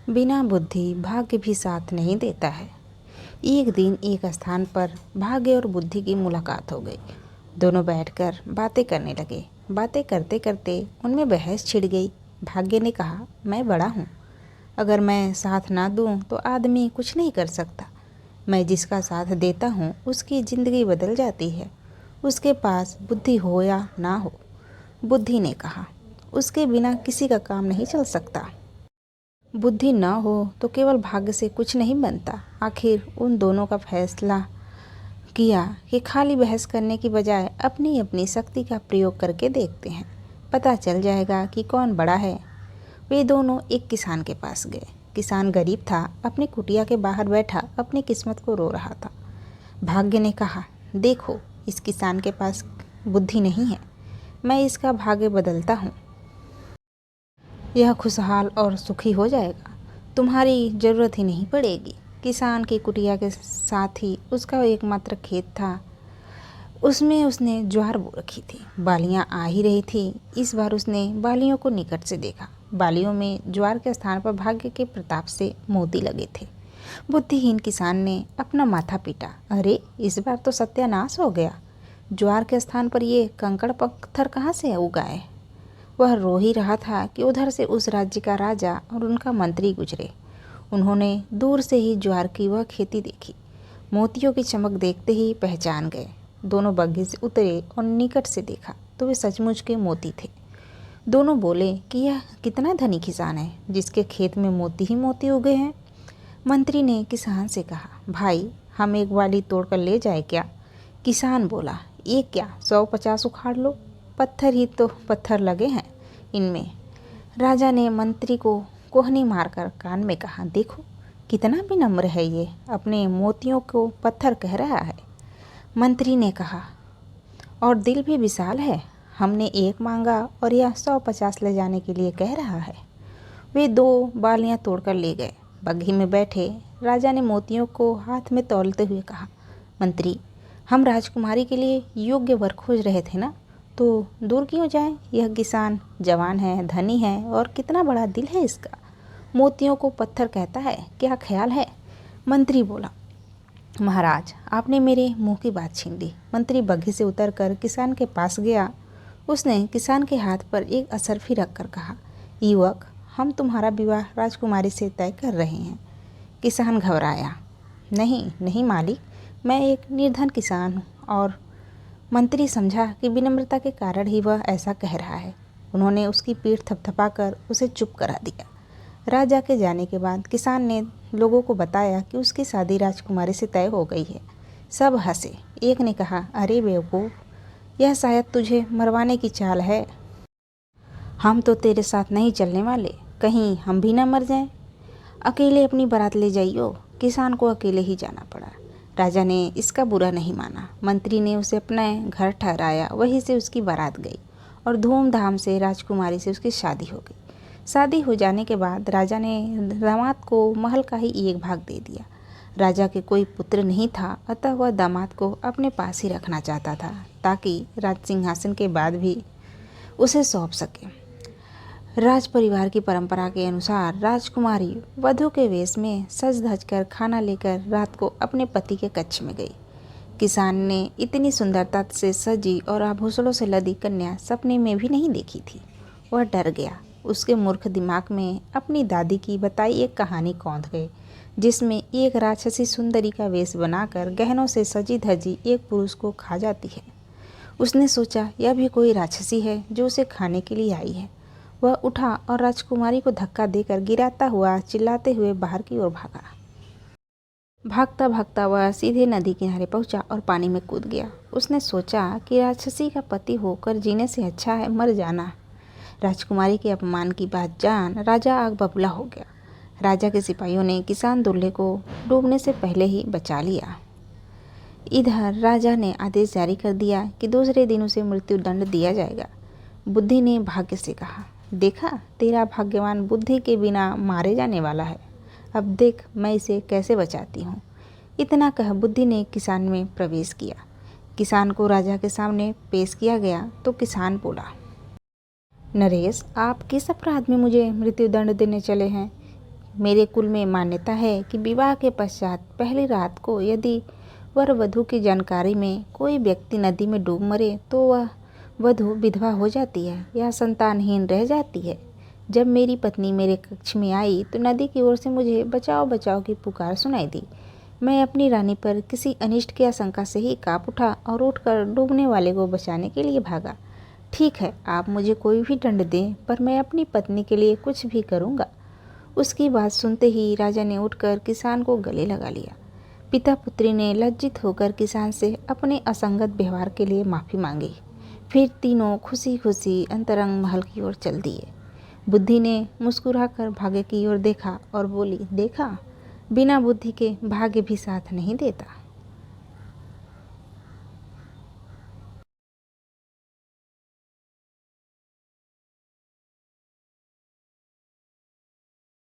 बिना बुद्धि भाग्य भी साथ नहीं देता है। एक दिन एक स्थान पर भाग्य और बुद्धि की मुलाकात हो गई। दोनों बैठकर बातें करने लगे। बातें करते करते उनमें बहस छिड़ गई। भाग्य ने कहा, मैं बड़ा हूँ, अगर मैं साथ ना दूँ तो आदमी कुछ नहीं कर सकता। मैं जिसका साथ देता हूँ उसकी ज़िंदगी बदल जाती है, उसके पास बुद्धि हो या ना हो। बुद्धि ने कहा, उसके बिना किसी का काम नहीं चल सकता। बुद्धि न हो तो केवल भाग्य से कुछ नहीं बनता। आखिर उन दोनों का फैसला किया कि खाली बहस करने की बजाय अपनी अपनी शक्ति का प्रयोग करके देखते हैं, पता चल जाएगा कि कौन बड़ा है। वे दोनों एक किसान के पास गए। किसान गरीब था, अपनी कुटिया के बाहर बैठा अपनी किस्मत को रो रहा था। भाग्य ने कहा, देखो, इस किसान के पास बुद्धि नहीं है, मैं इसका भाग्य बदलता हूँ। यह खुशहाल और सुखी हो जाएगा, तुम्हारी ज़रूरत ही नहीं पड़ेगी। किसान की कुटिया के साथ ही उसका एकमात्र खेत था। उसमें उसने ज्वार बो रखी थी। बालियां आ ही रही थी। इस बार उसने बालियों को निकट से देखा। बालियों में ज्वार के स्थान पर भाग्य के प्रताप से मोती लगे थे। बुद्धिहीन किसान ने अपना माथा पीटा, अरे इस बार तो सत्यानाश हो गया। ज्वार के स्थान पर ये कंकड़ पत्थर कहाँ से उगाए। वह रो ही रहा था कि उधर से उस राज्य का राजा और उनका मंत्री गुजरे। उन्होंने दूर से ही ज्वार की वह खेती देखी। मोतियों की चमक देखते ही पहचान गए। दोनों बग्घी से उतरे और निकट से देखा तो वे सचमुच के मोती थे। दोनों बोले कि यह कितना धनी किसान है जिसके खेत में मोती ही मोती उगे हैं। मंत्री ने किसान से कहा, भाई हम एक बाली तोड़कर ले जाए क्या। किसान बोला, एक क्या 150 उखाड़ लो, पत्थर ही तो पत्थर लगे हैं इनमें। राजा ने मंत्री को कोहनी मारकर कान में कहा, देखो कितना विनम्र है ये, अपने मोतियों को पत्थर कह रहा है। मंत्री ने कहा, और दिल भी विशाल है, हमने एक मांगा और यह 150 ले जाने के लिए कह रहा है। वे 2 बालियां तोड़कर ले गए। बग्घी में बैठे राजा ने मोतियों को हाथ में तौलते हुए कहा, मंत्री, हम राजकुमारी के लिए योग्य वर खोज रहे थे ना, तो दूर क्यों जाएं। यह किसान जवान है, धनी है और कितना बड़ा दिल है इसका। मोतियों को पत्थर कहता है, क्या ख्याल है। मंत्री बोला, महाराज आपने मेरे मुंह की बात छीन ली। मंत्री बग्घी से उतरकर किसान के पास गया। उसने किसान के हाथ पर एक असरफी रखकर कहा, युवक, हम तुम्हारा विवाह राजकुमारी से तय कर रहे हैं। किसान घबराया, नहीं नहीं मालिक, मैं एक निर्धन किसान हूँ। और मंत्री समझा कि विनम्रता के कारण ही वह ऐसा कह रहा है। उन्होंने उसकी पीठ थपथपाकर उसे चुप करा दिया। राजा के जाने के बाद किसान ने लोगों को बताया कि उसकी शादी राजकुमारी से तय हो गई है। सब हंसे। एक ने कहा, अरे बेवकूफ़, यह शायद तुझे मरवाने की चाल है। हम तो तेरे साथ नहीं चलने वाले, कहीं हम भी ना मर जाएं। अकेले अपनी बारात ले जाइयो। किसान को अकेले ही जाना पड़ा। राजा ने इसका बुरा नहीं माना। मंत्री ने उसे अपने घर ठहराया। वहीं से उसकी बारात गई और धूमधाम से राजकुमारी से उसकी शादी हो गई। शादी हो जाने के बाद राजा ने दामाद को महल का ही एक भाग दे दिया। राजा के कोई पुत्र नहीं था, अतः वह दामाद को अपने पास ही रखना चाहता था ताकि राज सिंहासन के बाद भी उसे सौंप सके। राज परिवार की परंपरा के अनुसार राजकुमारी वधू के वेश में सज धज कर खाना लेकर रात को अपने पति के कक्ष में गई। किसान ने इतनी सुंदरता से सजी और आभूषणों से लदी कन्या सपने में भी नहीं देखी थी। वह डर गया। उसके मूर्ख दिमाग में अपनी दादी की बताई एक कहानी कौंध गई, जिसमें एक राक्षसी सुंदरी का वेश बनाकर गहनों से सजी धजी एक पुरुष को खा जाती है। उसने सोचा, यह भी कोई राक्षसी है जो उसे खाने के लिए आई है। वह उठा और राजकुमारी को धक्का देकर गिराता हुआ चिल्लाते हुए बाहर की ओर भागा। भागता भागता वह सीधे नदी किनारे पहुंचा और पानी में कूद गया। उसने सोचा कि राक्षसी का पति होकर जीने से अच्छा है मर जाना। राजकुमारी के अपमान की बात जान राजा आग बबूला हो गया। राजा के सिपाहियों ने किसान दूल्हे को डूबने से पहले ही बचा लिया। इधर राजा ने आदेश जारी कर दिया कि दूसरे दिन उसे मृत्यु दंड दिया जाएगा। बुद्धि ने भाग्य से कहा, देखा, तेरा भाग्यवान बुद्धि के बिना मारे जाने वाला है। अब देख मैं इसे कैसे बचाती हूँ। इतना कह बुद्धि ने किसान में प्रवेश किया। किसान को राजा के सामने पेश किया गया तो किसान बोला, नरेश, आप किस अपराध में मुझे मृत्यु दंड देने चले हैं। मेरे कुल में मान्यता है कि विवाह के पश्चात पहली रात को यदि वर वधू की जानकारी में कोई व्यक्ति नदी में डूब मरे तो वह वधू विधवा हो जाती है या संतानहीन रह जाती है। जब मेरी पत्नी मेरे कक्ष में आई तो नदी की ओर से मुझे बचाओ बचाओ की पुकार सुनाई दी। मैं अपनी रानी पर किसी अनिष्ट की आशंका से ही काँप उठा और उठकर डूबने वाले को बचाने के लिए भागा। ठीक है, आप मुझे कोई भी दंड दें, पर मैं अपनी पत्नी के लिए कुछ भी करूँगा। उसकी बात सुनते ही राजा ने उठकर किसान को गले लगा लिया। पिता पुत्री ने लज्जित होकर किसान से अपने असंगत व्यवहार के लिए माफ़ी मांगी। फिर तीनों खुशी खुशी अंतरंग महल की ओर चल दिए। बुद्धि ने मुस्कुराकर भाग्य की ओर देखा और बोली, देखा, बिना बुद्धि के भाग्य भी साथ नहीं देता।